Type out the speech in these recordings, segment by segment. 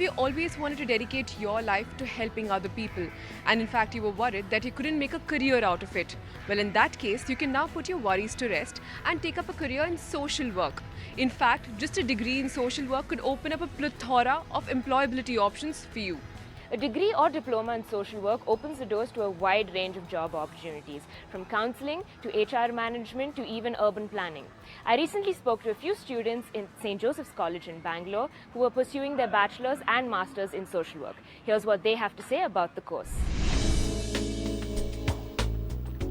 you always wanted to dedicate your life to helping other people, and in fact you were worried that you couldn't make a career out of it, well, in that case you can now put your worries to rest and take up a career in social work. In fact, just a degree in social work could open up a plethora of employability options for you. A degree or diploma in social work opens the doors to a wide range of job opportunities, from counseling to HR management to even urban planning. I recently spoke to a few students in St. Joseph's College in Bangalore who were pursuing their bachelor's and master's in social work. Here's what they have to say about the course.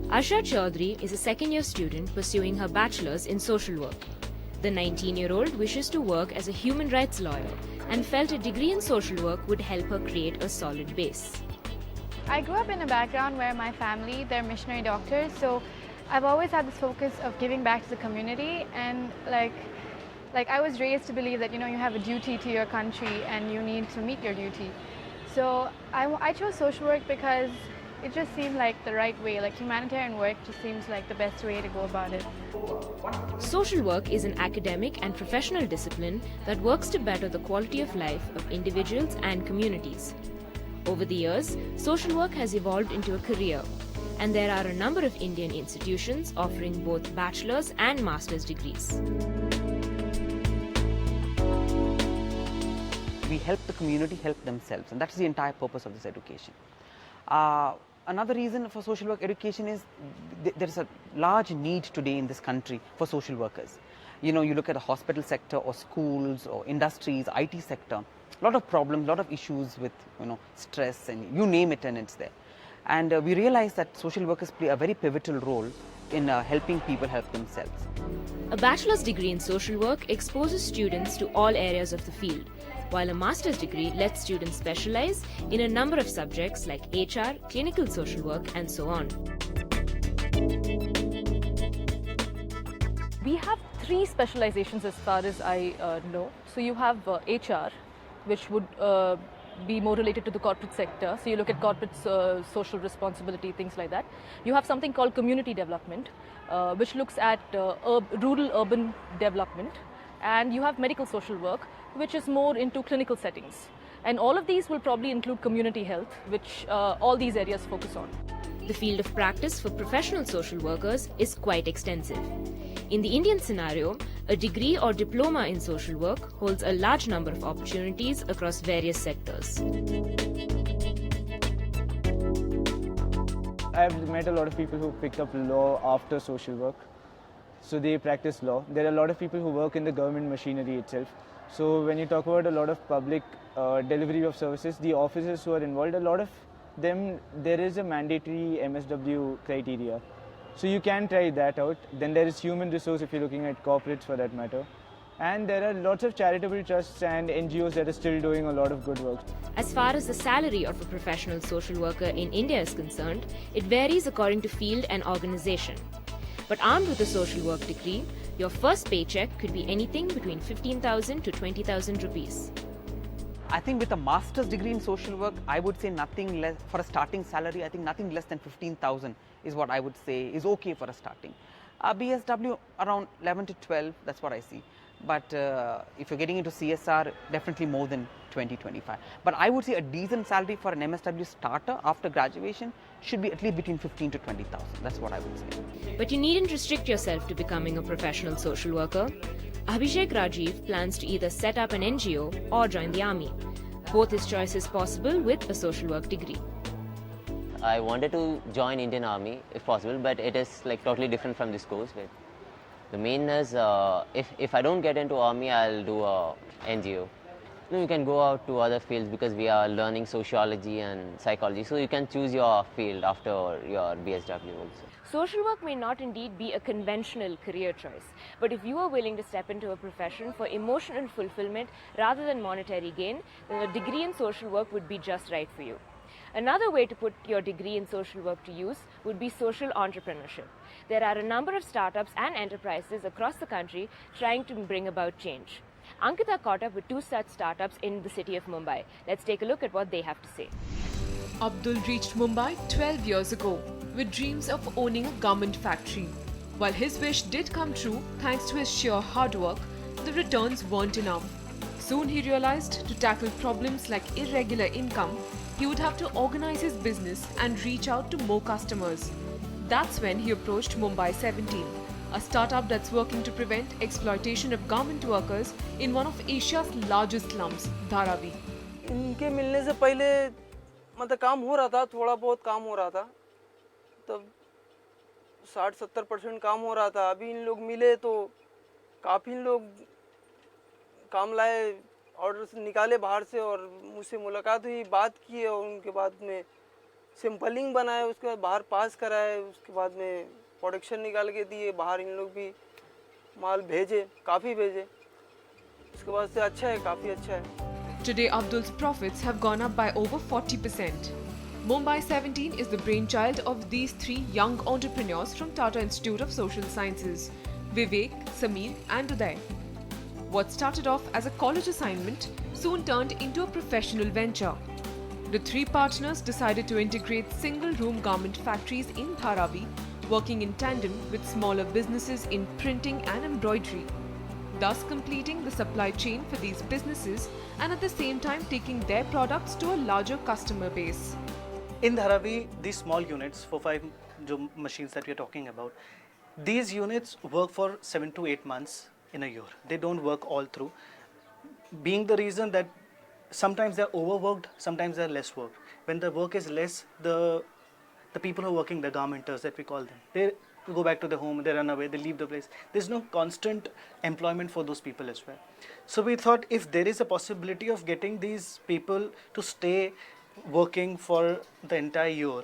Asha Chaudhary is a second-year student pursuing her bachelor's in social work. The 19-year-old wishes to work as a human rights lawyer and felt a degree in social work would help her create a solid base. I grew up in a background where my family, they're missionary doctors, so I've always had this focus of giving back to the community, and like I was raised to believe that you have a duty to your country and you need to meet your duty. So I chose social work because it just seemed like the right way. Like humanitarian work just seems like the best way to go about it. Social work is an academic and professional discipline that works to better the quality of life of individuals and communities. Over the years, social work has evolved into a career, and there are a number of Indian institutions offering both bachelor's and master's degrees. We help the community help themselves, and that's the entire purpose of this education. Another reason for social work education is there is a large need today in this country for social workers. You look at the hospital sector or schools or industries, IT sector, a lot of problems, a lot of issues with stress and you name it, and it's there. And we realize that social workers play a very pivotal role in helping people help themselves. A bachelor's degree in social work exposes students to all areas of the field, while a master's degree lets students specialize in a number of subjects like HR, clinical social work, and so on. We have 3 specializations as far as I know. So you have HR, which would be more related to the corporate sector. So you look at corporate social responsibility, things like that. You have something called community development, which looks at rural-urban development. And you have medical social work, which is more into clinical settings. And all of these will probably include community health, which all these areas focus on. The field of practice for professional social workers is quite extensive. In the Indian scenario, a degree or diploma in social work holds a large number of opportunities across various sectors. I've met a lot of people who picked up law after social work. So they practice law. There are a lot of people who work in the government machinery itself. So when you talk about a lot of public delivery of services, the officers who are involved, a lot of them, there is a mandatory MSW criteria. So you can try that out. Then there is human resource if you're looking at corporates for that matter. And there are lots of charitable trusts and NGOs that are still doing a lot of good work. As far as the salary of a professional social worker in India is concerned, it varies according to field and organization. But armed with a social work degree, your first paycheck could be anything between 15,000 to 20,000 rupees. I think with a master's degree in social work, I would say nothing less, for a starting salary, I think nothing less than 15,000 is what I would say is okay for a starting. BSW around 11 to 12, that's what I see. But if you're getting into CSR, definitely more than 20, 25. But I would say a decent salary for an MSW starter after graduation should be at least between 15 to 20,000. That's what I would say. But you needn't restrict yourself to becoming a professional social worker. Abhishek Rajiv plans to either set up an NGO or join the army. Both his choices possible with a social work degree. I wanted to join Indian Army if possible, but it is totally different from this course. But the main is if I don't get into army, I'll do a NGO. You can go out to other fields because we are learning sociology and psychology, so you can choose your field after your BSW also. Social work may not indeed be a conventional career choice, but if you are willing to step into a profession for emotional fulfillment rather than monetary gain, then a degree in social work would be just right for you. Another way to put your degree in social work to use would be social entrepreneurship. There are a number of startups and enterprises across the country trying to bring about change. Ankita caught up with 2 such startups in the city of Mumbai. Let's take a look at what they have to say. Abdul reached Mumbai 12 years ago with dreams of owning a garment factory. While his wish did come true thanks to his sheer hard work, the returns weren't enough. Soon he realized to tackle problems like irregular income, he would have to organize his business and reach out to more customers. That's when he approached Mumbai 17, a startup that's working to prevent exploitation of garment workers in one of Asia's largest slums, Dharavi. इनके मिलने से पहले मतलब काम हो रहा था, थोड़ा बहुत काम हो रहा था, तब 60-70% काम हो रहा था. अभी इन लोग मिले तो काफ़ी लोग काम लाए, ऑर्डर निकाले बाहर से और मुझसे मुलाकात हुई, बात की और उनके बाद में सैम्पलिंग बनाए, उसके बाद बाहर पास कराए, उसके बाद में प्रोडक्शन निकाल के दिए, बाहर इन लोग भी माल भेजे, काफ़ी भेजे. उसके बाद से अच्छा है, काफ़ी अच्छा है. Today, Abdul's profits have gone up by over 40%. Mumbai 17 is the brainchild of these three young entrepreneurs from Tata Institute of Social Sciences, Vivek, Sameer and Uday. What started off as a college assignment soon turned into a professional venture. The three partners decided to integrate single-room garment factories in Dharavi, working in tandem with smaller businesses in printing and embroidery, thus completing the supply chain for these businesses and at the same time taking their products to a larger customer base. In Dharavi, these small units, 4-5 machines that we are talking about, these units work for 7 to 8 months in a year. They don't work all through, being the reason that sometimes they're overworked, sometimes they're less worked. When the work is less, the people who are working, the garmenters that we call them, they go back to their home, they run away, they leave the place. There's no constant employment for those people as well. So we thought if there is a possibility of getting these people to stay working for the entire year,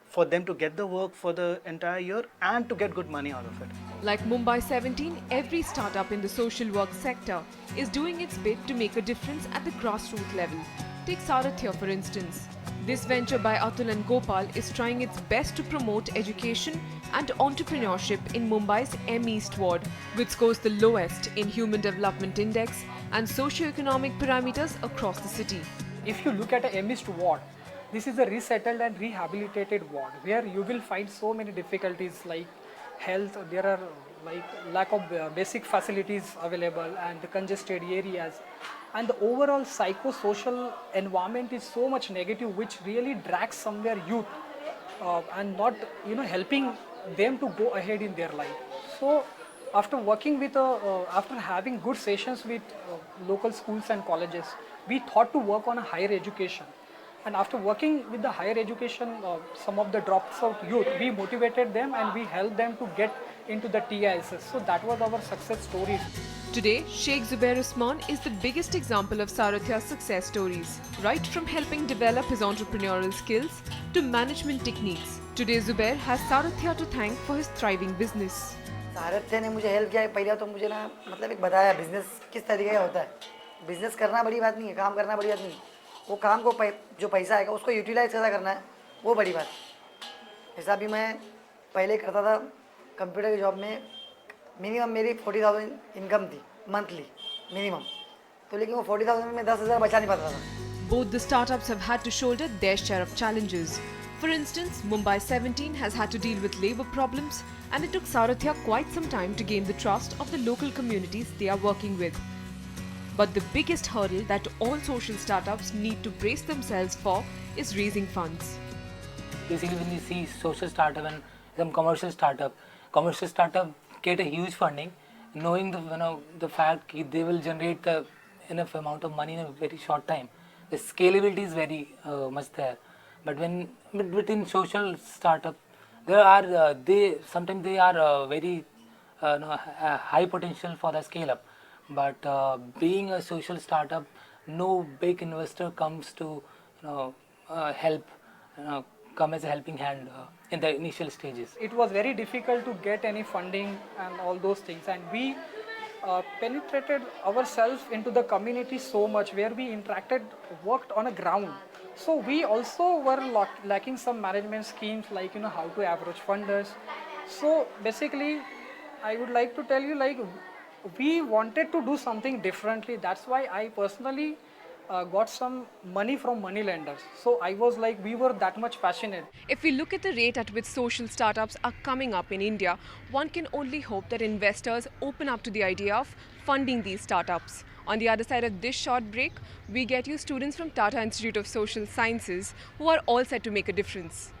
for them to get the work for the entire year and to get good money out of it. Like Mumbai 17, every startup in the social work sector is doing its bit to make a difference at the grassroots level. Take Sarathya for instance. This venture by Atul and Gopal is trying its best to promote education and entrepreneurship in Mumbai's M East ward, which scores the lowest in Human Development Index and socio-economic parameters across the city. If you look at a M East ward, this is a resettled and rehabilitated ward where you will find so many difficulties like health, there are like lack of basic facilities available and the congested areas, and the overall psychosocial environment is so much negative which really drags somewhere youth and not helping them to go ahead in their life. So after working with after having good sessions with local schools and colleges, we thought to work on a higher education. And after working with the higher education, some of the dropped out youth, we motivated them and we helped them to get into the TISS. So that was our success story. Today, Sheikh Zubair Usman is the biggest example of Sarathya's success stories. Right from helping develop his entrepreneurial skills to management techniques, today Zubair has Sarathya to thank for his thriving business. सारथ्य ने मुझे help किया है. पहले तो मुझे ना मतलब एक बताया बिजनेस किस तरीके का होता है. बिजनेस करना बड़ी बात नहीं है, काम करना बड़ी बात नहीं है. वो काम को जो पैसा आएगा उसको यूटिलाइज कैसा करना है वो बड़ी बात. ऐसा भी मैं पहले करता था कंप्यूटर की जॉब में. मिनिमम मेरी 40,000 इनकम थी मंथली मिनिमम. तो लेकिन वो 40,000 में 10,000 बचा नहीं पाता था. Both the startups have had to shoulder their share of challenges. For instance, Mumbai 17 has had to deal with labour problems, and it took Sarathya quite some time to gain the trust of the local communities they are working with. But the biggest hurdle that all social startups need to brace themselves for is raising funds. Basically, when you see social startup and some commercial startup get a huge funding, knowing the fact that they will generate the enough amount of money in a very short time. The scalability is very much there. But within social startup, there are sometimes they are very high potential for the scale up. But being a social startup, no big investor comes to help, come as a helping hand in the initial stages. It was very difficult to get any funding and all those things, and we penetrated ourselves into the community so much where we interacted, worked on a ground. So we also were lacking some management schemes like how to approach funders. So basically, I would like to tell you we wanted to do something differently. That's why I personally got some money from money lenders. So I was we were that much passionate. If we look at the rate at which social startups are coming up in India, one can only hope that investors open up to the idea of funding these startups. On the other side of this short break, we get you students from Tata Institute of Social Sciences who are all set to make a difference.